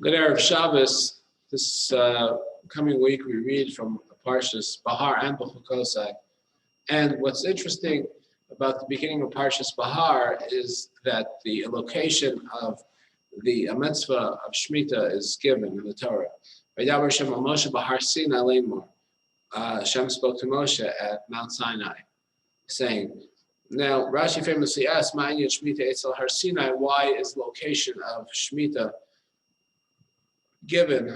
Good Erev Shabbos. This coming week we read from Parshas Bahar and Bechukosai. And what's interesting about the beginning of Parshas Bahar is that the location of the mitzvah of Shemitah is given in the Torah. Hashem spoke to Moshe at Mount Sinai, saying, now Rashi famously asks, why is the location of Shemitah given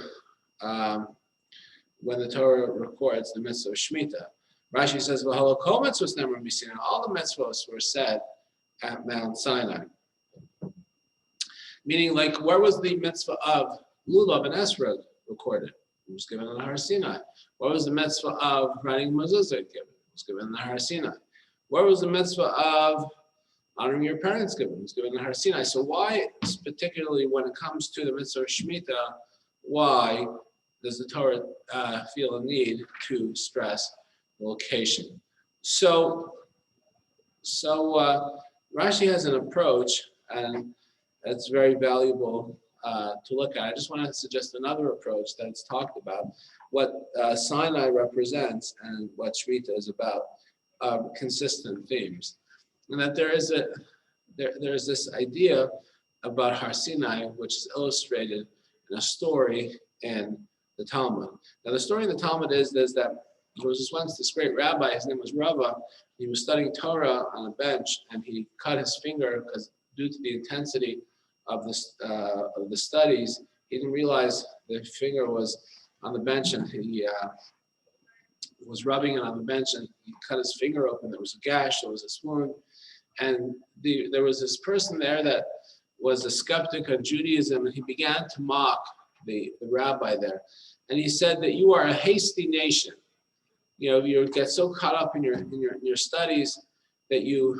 when the Torah records the mitzvah of Shemitah? Rashi says, all the mitzvahs were said at Mount Sinai. Meaning, like, where was the mitzvah of Lulav and Esrog recorded? It was given on the Har Sinai. Where was the mitzvah of writing mezuzah given? It was given on the Har Sinai. Where was the mitzvah of honoring your parents given? It was given on the Har Sinai. So why, particularly when it comes to the mitzvah of Shemitah, why does the Torah feel a need to stress the location? So Rashi has an approach, and it's very valuable to look at. I just want to suggest another approach that's talked about, what Sinai represents and what Shemitah is about, consistent themes. And that there's this idea about Har Sinai, which is illustrated in a story in the Talmud. Now, the story in the Talmud is that there was once this great rabbi, his name was Rabbi. He was studying Torah on a bench, and he cut his finger because due to the intensity of the studies, he didn't realize the finger was on the bench, and he was rubbing it on the bench, and he cut his finger open. There was a gash, there was a wound, and there was this person there that was a skeptic of Judaism, and he began to mock the rabbi there, and he said that you are a hasty nation. You know, you get so caught up in your studies that you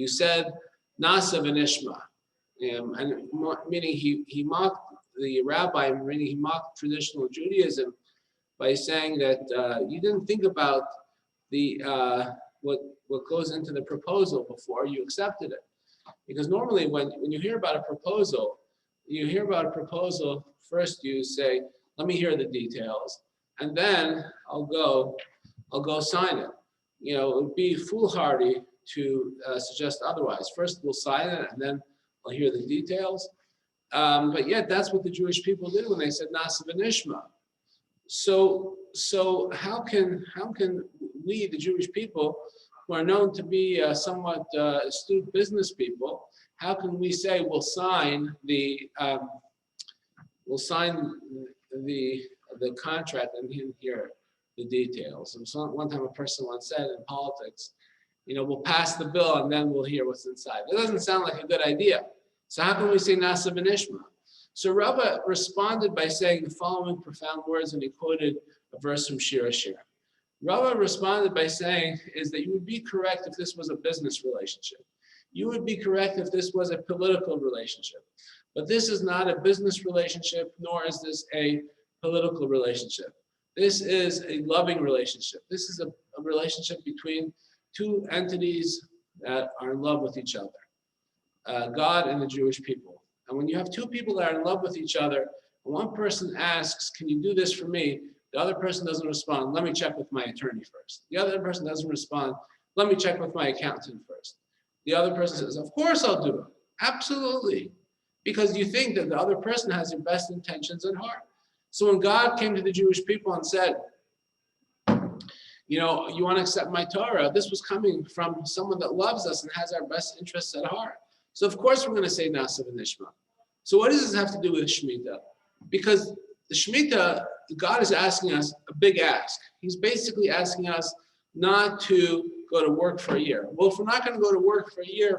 said Nasa v'nishma, and meaning he mocked the rabbi, meaning he mocked traditional Judaism by saying that you didn't think about the what goes into the proposal before you accepted it. Because normally when you hear about a proposal, first you say, let me hear the details, and then I'll go sign it. You know, it would be foolhardy to suggest otherwise. First we'll sign it, and then I'll hear the details. But yet that's what the Jewish people did when they said Nasa v'nishma. So how can we, the Jewish people, who are known to be somewhat astute business people, how can we say we'll sign the contract and hear the details? And so one time a person once said in politics, you know, we'll pass the bill and then we'll hear what's inside. It doesn't sound like a good idea. So how can we say Nasa v'nishma? So Rabbi responded by saying the following profound words, and he quoted a verse from Shir Ashir. Rabbi responded by saying is that you would be correct if this was a business relationship. You would be correct if this was a political relationship. But this is not a business relationship, nor is this a political relationship. This is a loving relationship. This is a relationship between two entities that are in love with each other, God and the Jewish people. And when you have two people that are in love with each other, and one person asks, can you do this for me? The other person doesn't respond, let me check with my attorney first. The other person doesn't respond, let me check with my accountant first. The other person says, of course I'll do it. Absolutely. Because you think that the other person has your best intentions at heart. So when God came to the Jewish people and said, you know, you want to accept my Torah, this was coming from someone that loves us and has our best interests at heart. So of course we're going to say Nasa v'nishma. So what does this have to do with Shemitah? Because the Shemitah, God is asking us a big ask. He's basically asking us not to go to work for a year. Well, if we're not going to go to work for a year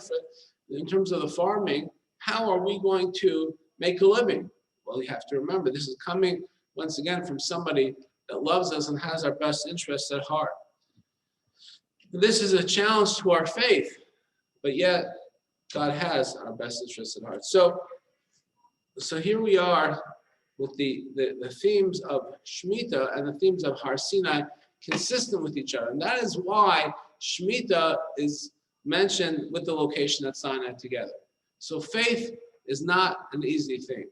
in terms of the farming, how are we going to make a living? Well, you have to remember, this is coming once again from somebody that loves us and has our best interests at heart. This is a challenge to our faith, but yet God has our best interests at heart. So here we are with the themes of Shemitah and the themes of Har Sinai consistent with each other. And that is why Shemitah is mentioned with the location at Sinai together. So faith is not an easy thing.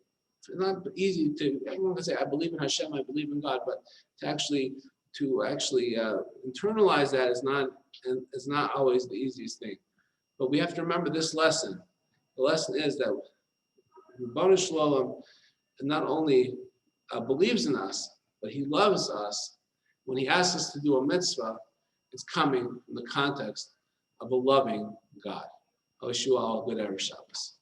not easy to, everyone can say, I believe in Hashem, I believe in God, but to actually internalize that is not always the easiest thing. But we have to remember this lesson. The lesson is that Ribono Shel Olam not only believes in us, but he loves us. When he asks us to do a mitzvah, it's coming in the context of a loving God. I wish you all a good Erev Shabbos.